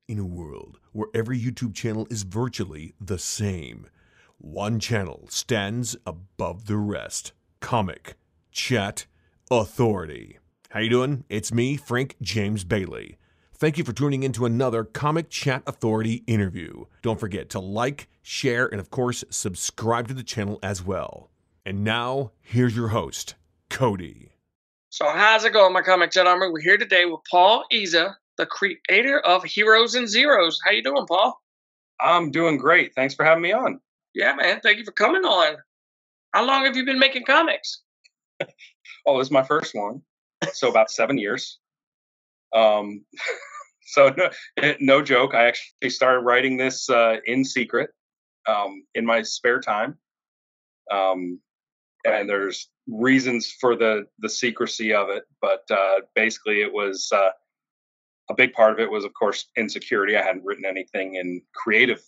In a world where every YouTube channel is virtually the same, one channel stands above the rest. Comic Chat Authority. How you doing? It's me, Frank James Bailey. Thank you for tuning in to another Comic Chat Authority interview. Don't forget to like, share, and of course, subscribe to the channel as well. And now, here's your host, Cody. So how's it going, my Comic Chat Army? We're here today with Paul Eza, the creator of Heroes and Zeros. How you doing, Paul? I'm doing great. Thanks for having me on. Yeah, man. Thank you for coming on. How long have you been making comics? Oh, this is my first one. So about 7 years. No joke. I actually started writing this in secret in my spare time. And there's reasons for the secrecy of it. But basically it was a big part of it was, of course, insecurity. I hadn't written anything in creative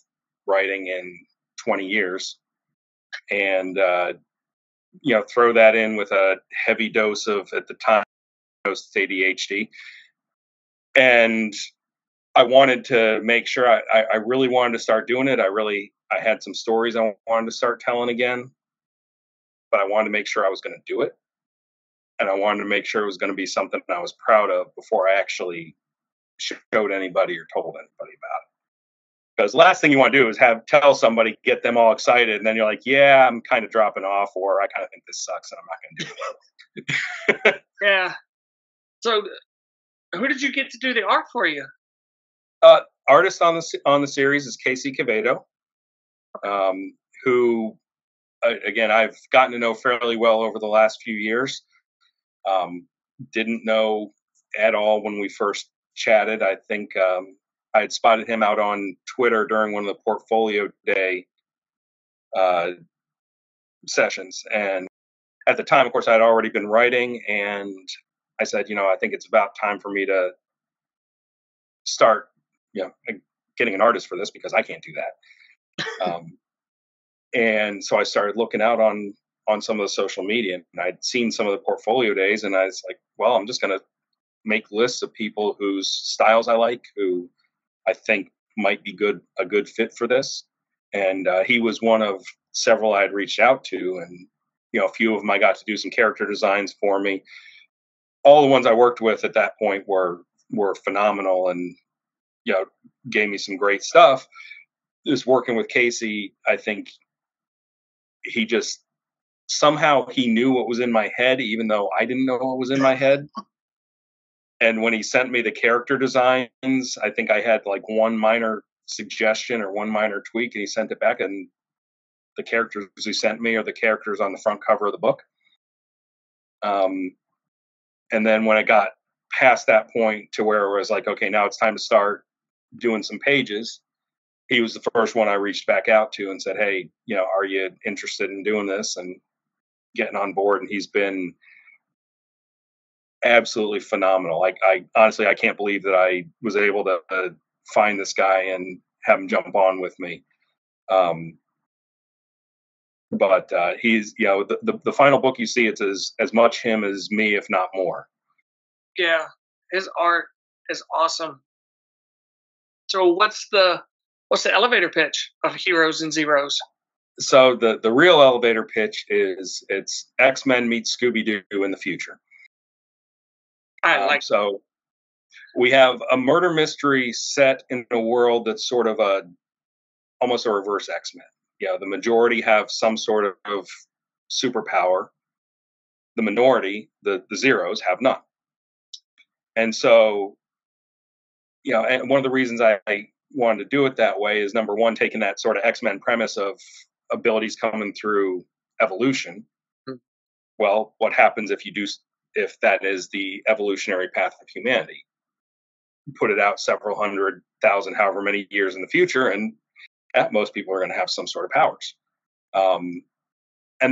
writing in 20 years. And, throw that in with a heavy dose of, at the time, ADHD. And I wanted to make sure I really wanted to start doing it. I had some stories I wanted to start telling again, but I wanted to make sure I was going to do it. And I wanted to make sure it was going to be something I was proud of before I actually showed anybody or told anybody about it. Because the last thing you want to do is tell somebody, get them all excited, and then you're like, yeah, I'm kind of dropping off, or I kind of think this sucks and I'm not going to do it. Yeah. So who did you get to do the art for you? Artist on the series is Casey Quevedo, who, again, I've gotten to know fairly well over the last few years. Didn't know at all when we first chatted. I think I had spotted him out on Twitter during one of the Portfolio Day sessions. And at the time, of course, I had already been writing, and I said, I think it's about time for me to start, getting an artist for this, because I can't do that. And so I started looking out on some of the social media, and I'd seen some of the Portfolio Days, and I was like, well, I'm just going to make lists of people whose styles I like, who I think might be a good fit for this. And he was one of several I had reached out to, and a few of them I got to do some character designs for me. All the ones I worked with at that point were phenomenal, and gave me some great stuff. Just working with Casey, I think he just somehow he knew what was in my head, even though I didn't know what was in my head. And when he sent me the character designs, I think I had like one minor suggestion or one minor tweak, and he sent it back, and the characters he sent me are the characters on the front cover of the book. And then when I got past that point to where it was like, okay, now it's time to start doing some pages, he was the first one I reached back out to and said, hey, are you interested in doing this and getting on board? And he's been absolutely phenomenal. I honestly, I can't believe that I was able to find this guy and have him jump on with me. But he's, the final book you see, it's as much him as me, if not more. Yeah, his art is awesome. So what's the elevator pitch of Heroes and Zeros? So the real elevator pitch is it's X-Men meets Scooby-Doo in the future. So we have a murder mystery set in a world that's sort of almost a reverse X-Men. The majority have some sort of superpower. The minority, the Zeros, have none. And so, and one of the reasons I wanted to do it that way is, number one, taking that sort of X-Men premise of abilities coming through evolution. Mm-hmm. Well, what happens if that is the evolutionary path of humanity? Put it out several 100,000, however many years in the future, and most people are going to have some sort of powers. And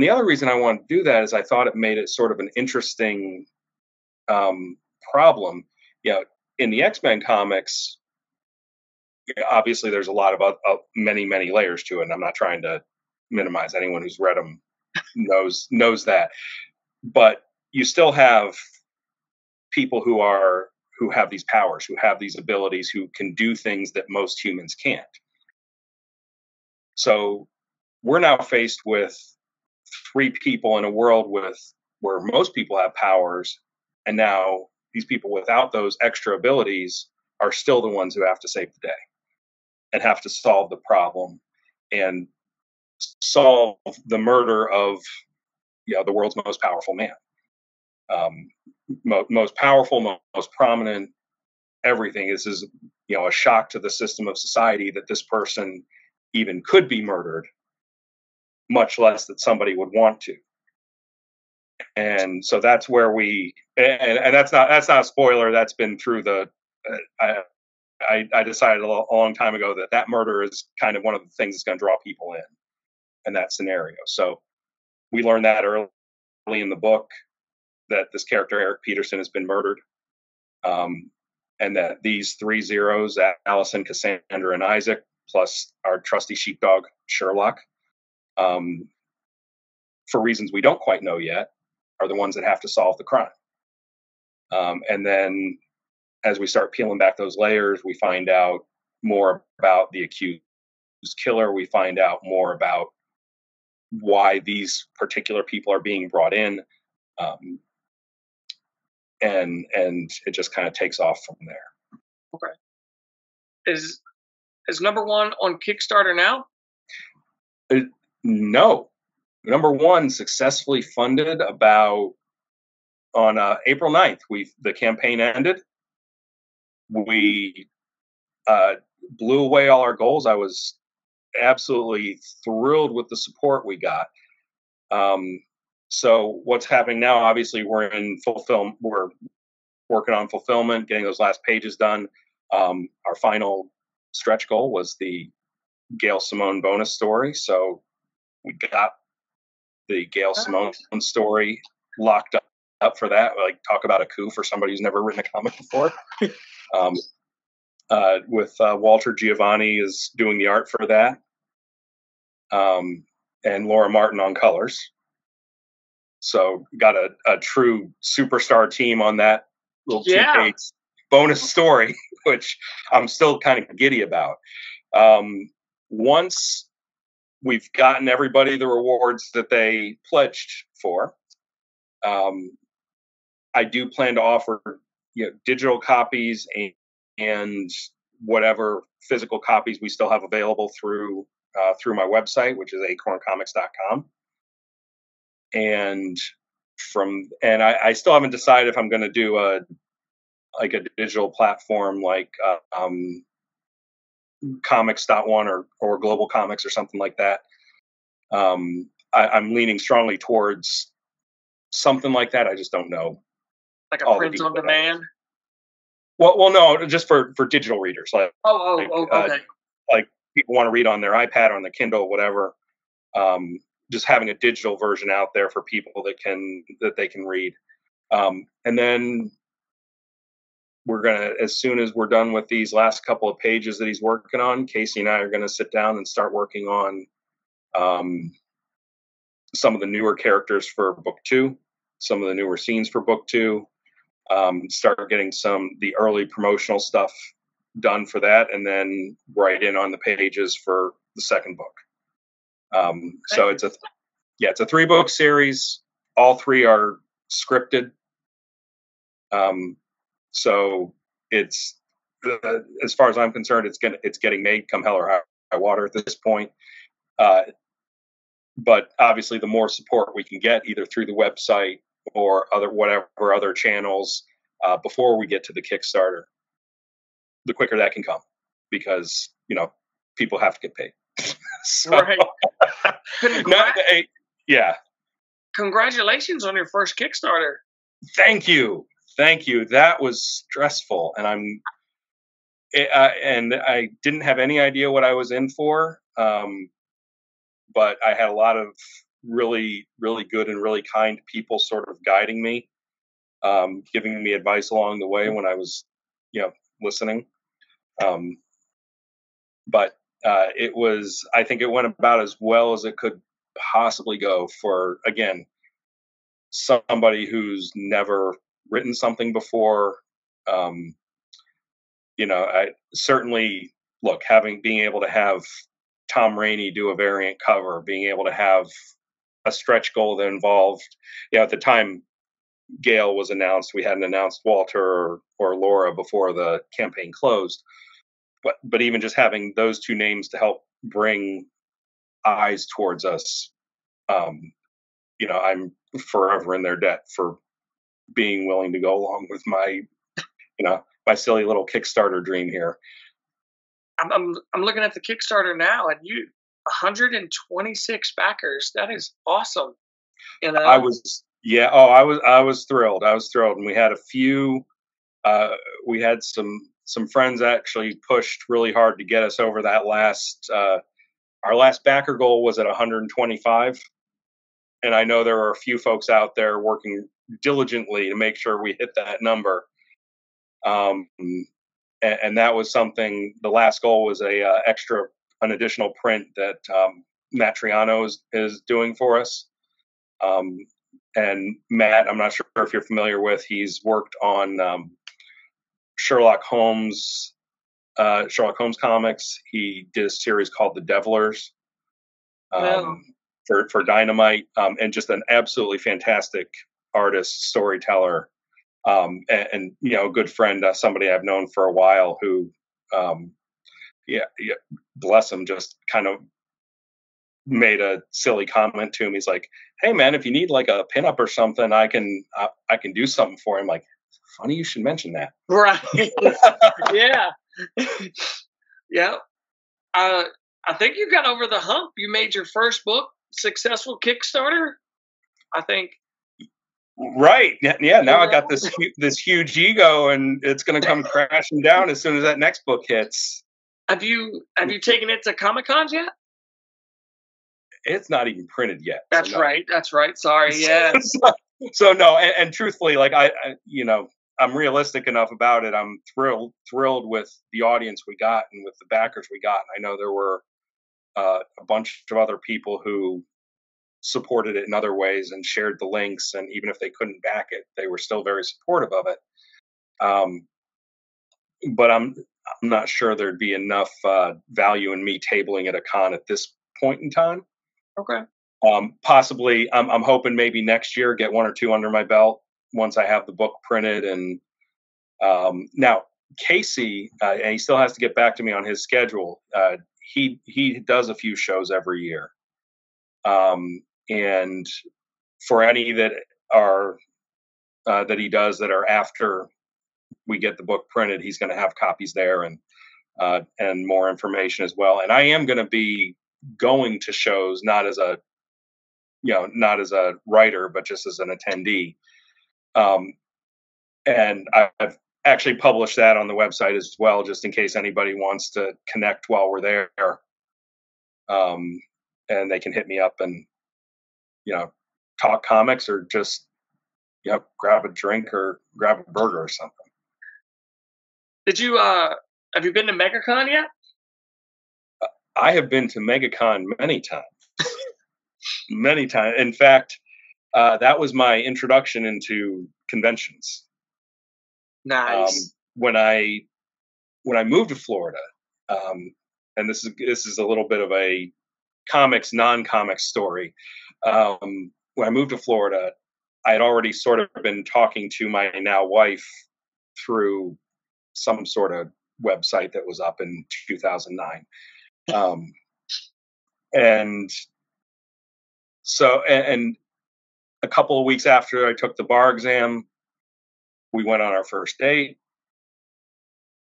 the other reason I wanted to do that is I thought it made it sort of an interesting problem. In the X-Men comics, obviously there's a lot of many, many layers to it, and I'm not trying to minimize. Anyone who's read them knows that. But you still have people who are who have these powers, who have these abilities, who can do things that most humans can't. So we're now faced with three people in a world where most people have powers, and now these people without those extra abilities are still the ones who have to save the day and have to solve the problem and solve the murder of the world's most powerful man, most powerful, most prominent. Everything is a shock to the system of society that this person even could be murdered, much less that somebody would want to. And so that's where and that's not a spoiler. That's been through the. I decided a long time ago that murder is kind of one of the things that's going to draw people in that scenario. So we learned that early in the book, that this character Eric Peterson has been murdered, and that these three zeros, Allison, Cassandra, and Isaac, plus our trusty sheepdog Sherlock, for reasons we don't quite know yet, are the ones that have to solve the crime. And then as we start peeling back those layers, we find out more about the accused killer. We find out more about why these particular people are being brought in. And it just kind of takes off from there. Okay. Is number one on Kickstarter now? No. Number one successfully funded on April 9th. The campaign ended. We blew away all our goals. I was absolutely thrilled with the support we got. So what's happening now? Obviously, we're in fulfillment. We're working on fulfillment, getting those last pages done. Our final stretch goal was the Gail Simone bonus story. So we got the Gail Simone story locked up for that. Like, talk about a coup for somebody who's never written a comic before. With Walter Giovanni is doing the art for that, and Laura Martin on colors. So got a true superstar team on that little 2-page bonus story, which I'm still kind of giddy about. Once we've gotten everybody the rewards that they pledged for, I do plan to offer digital copies and whatever physical copies we still have available through my website, which is acorncomics.com. And I still haven't decided if I'm going to do a digital platform like comics.one or global comics or something like that. I'm leaning strongly towards something like that. I just don't know. Like a print on demand? Well, no, just for digital readers. Okay. Like people want to read on their iPad, on their Kindle, whatever. Just having a digital version out there for people that they can read. And then we're gonna, as soon as we're done with these last couple of pages that he's working on, Casey and I are gonna sit down and start working on some of the newer characters for book 2, some of the newer scenes for book 2. Start getting the early promotional stuff done for that, and then write in on the pages for the second book. So it's a 3-book series. All 3 are scripted. So it's, as far as I'm concerned, it's getting made come hell or high water at this point. But obviously, the more support we can get, either through the website or other channels, before we get to the Kickstarter, the quicker that can come, because people have to get paid. So, right. Congratulations on your first Kickstarter. Thank you. That was stressful, and I didn't have any idea what I was in for. But I had a lot of really, really good and really kind people sort of guiding me, giving me advice along the way when I was, listening. But I think it went about as well as it could possibly go for, again, somebody who's never written something before, I certainly look, being able to have Tom Rainey do a variant cover, being able to have a stretch goal that involved, at the time Gail was announced, we hadn't announced Walter or Laura before the campaign closed. But even just having those two names to help bring eyes towards us, I'm forever in their debt for being willing to go along with my, my silly little Kickstarter dream here. I'm looking at the Kickstarter now, and 126 backers. That is awesome. I was thrilled. And we had a few. We had some friends actually pushed really hard to get us over that last. Our last backer goal was at 125, and I know there are a few folks out there working diligently to make sure we hit that number. And that was something. The last goal was an additional print that Matt Triano is doing for us. And Matt, I'm not sure if you're familiar with. He's worked on Sherlock Holmes comics. He did a series called The Devilers for Dynamite, and just an absolutely fantastic artist, storyteller. And a good friend, somebody I've known for a while who, bless him, just kind of made a silly comment to him. He's like, "Hey man, if you need like a pinup or something, I can do something for him." Like, funny you should mention that. Right. Yeah. Yeah. I think you got over the hump. You made your first book successful Kickstarter, I think. Right. Yeah. Now I got this huge ego, and it's going to come crashing down as soon as that next book hits. Have you taken it to Comic-Cons yet? It's not even printed yet. That's right. Sorry. Yeah. So no, and truthfully, like I'm realistic enough about it. I'm thrilled with the audience we got and with the backers we got. And I know there were a bunch of other people who supported it in other ways and shared the links. And even if they couldn't back it, they were still very supportive of it. But I'm not sure there'd be enough value in me tabling at a con at this point in time. Okay. Possibly, I'm hoping maybe next year get one or two under my belt once I have the book printed. And now Casey, and he still has to get back to me on his schedule. He does a few shows every year, and for any that are that he does that are after we get the book printed, he's going to have copies there and more information as well. And I am going to be going to shows, not as a writer, but just as an attendee. And I've actually published that on the website as well, just in case anybody wants to connect while we're there. And they can hit me up and, talk comics, or just, grab a drink or grab a burger or something. Did you, have you been to MegaCon yet? I have been to MegaCon many times. Many times. In fact, that was my introduction into conventions. Nice. When I moved to Florida, and this is a little bit of a non-comics story. When I moved to Florida, I had already sort of been talking to my now wife through some sort of website that was up in 2009. And so, and a couple of weeks after I took the bar exam, we went on our first date.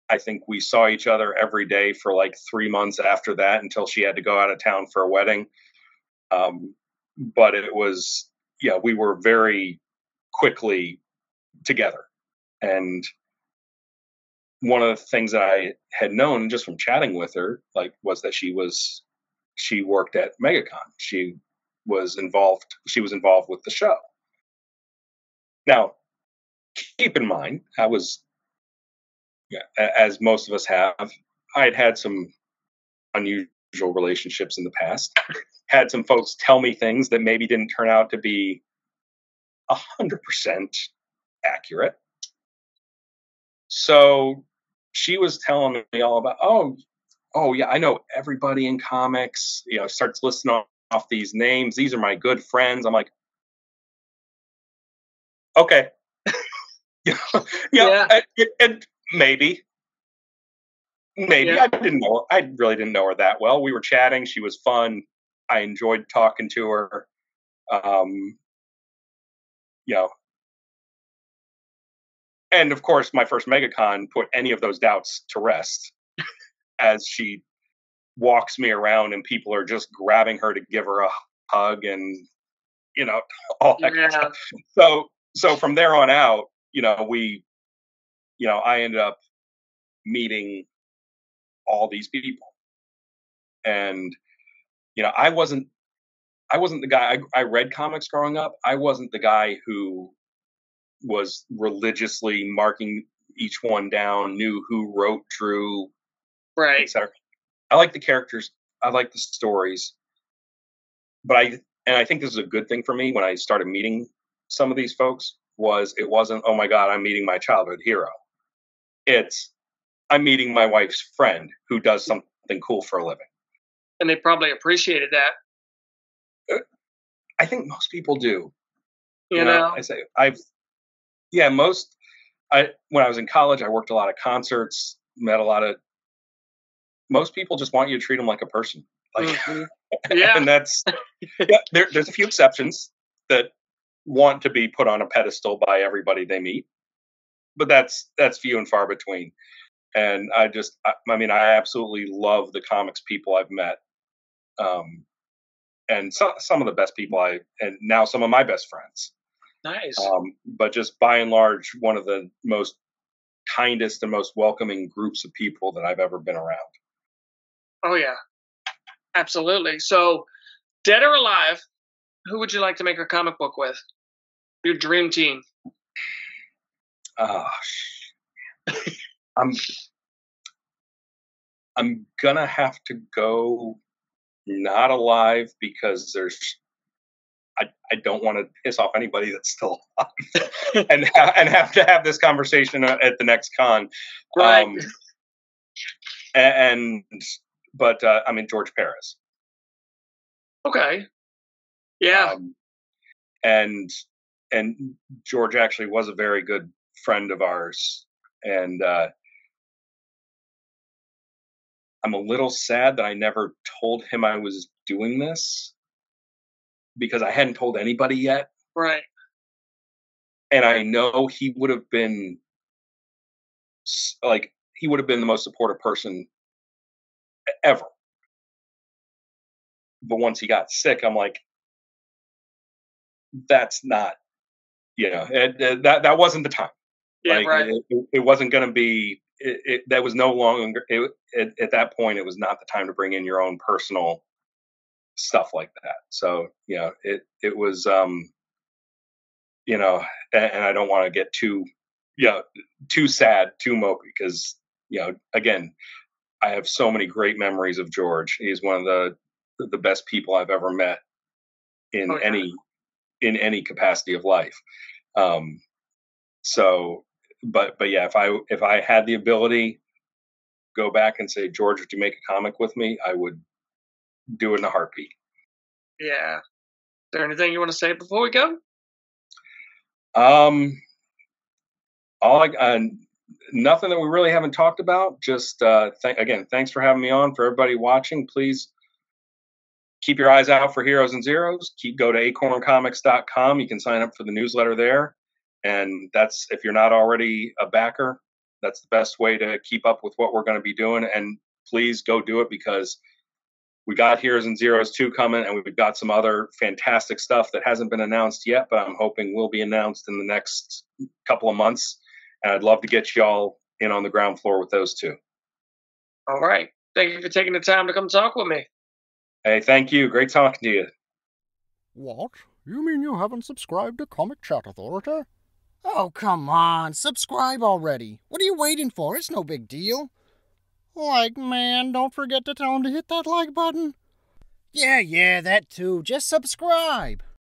I think we saw each other every day for like 3 months after that, until she had to go out of town for a wedding. But it was, we were very quickly together. And one of the things that I had known just from chatting with her, was that she worked at MegaCon. She was involved with the show. Now, keep in mind, I was, as most of us have, I had some unusual relationships in the past. Had some folks tell me things that maybe didn't turn out to be 100% accurate. So she was telling me all about, oh yeah, I know everybody in comics. Starts listing off these names. These are my good friends. I'm like, okay, yeah, Yeah. and maybe, Yeah. I didn't know. I really didn't know her that well. We were chatting. She was fun. I enjoyed talking to her. Um, you know, and of course, my first MegaCon put any of those doubts to rest as she walks me around and people are just grabbing her to give her a hug and you know all that kind of Yeah. stuff. So from there on out, I ended up meeting all these people, and I wasn't the guy. I read comics growing up. I wasn't the guy who was religiously marking each one down, knew who wrote, drew, Right. etc. I like the characters. I like the stories. But I think this is a good thing for me when I started meeting some of these folks. It wasn't, oh my god, I'm meeting my childhood hero. It's, I'm meeting my wife's friend who does something cool for a living. And they probably appreciated that. I think most people do. You know? I say most. When I was in college, I worked a lot of concerts, met a lot of. Most people just want you to treat them like a person, like, Yeah. and that's there's a few exceptions that want to be put on a pedestal by everybody they meet, but that's few and far between. And I absolutely love the comics people I've met, and some of the best people and now some of my best friends. Nice. But just by and large, one of the most kindest and most welcoming groups of people that I've ever been around. Oh yeah. Absolutely. So, dead or alive, who would you like to make a comic book with? Your dream team. Uh, I'm I'm gonna have to go not alive because I don't want to piss off anybody that's still alive and have to have this conversation at the next con. Right. But I mean George Paris. Okay. Yeah. And George actually was a very good friend of ours, and I'm a little sad that I never told him I was doing this because I hadn't told anybody yet. Right. And I know he would have been the most supportive person ever. But once he got sick, I'm like, that's not, that wasn't the time. Yeah. Like Right. it wasn't going to be. That was no longer. At that point, it was not the time to bring in your own personal stuff like that. So it was. And I don't want to get too sad, too mopey, because again, I have so many great memories of George. He's one of the best people I've ever met in any capacity of life. So, but yeah, if I had the ability, go back and say, George, would you make a comic with me? I would do it in a heartbeat. Yeah. Is there anything you want to say before we go? Nothing that we really haven't talked about. Just again, thanks for having me on. For everybody watching, please keep your eyes out for Heroes and Zeros. Go to acorncomics.com. You can sign up for the newsletter there. And that's, if you're not already a backer, that's the best way to keep up with what we're going to be doing. And please go do it, because we got Heroes and Zeros 2 coming, and we've got some other fantastic stuff that hasn't been announced yet, but I'm hoping will be announced in the next couple of months. And I'd love to get y'all in on the ground floor with those two. All right. Thank you for taking the time to come talk with me. Hey, thank you. Great talking to you. What? You mean you haven't subscribed to Comicchatauthority? Oh, come on. Subscribe already. What are you waiting for? It's no big deal. Like, man, don't forget to tell him to hit that like button. Yeah, that too. Just subscribe.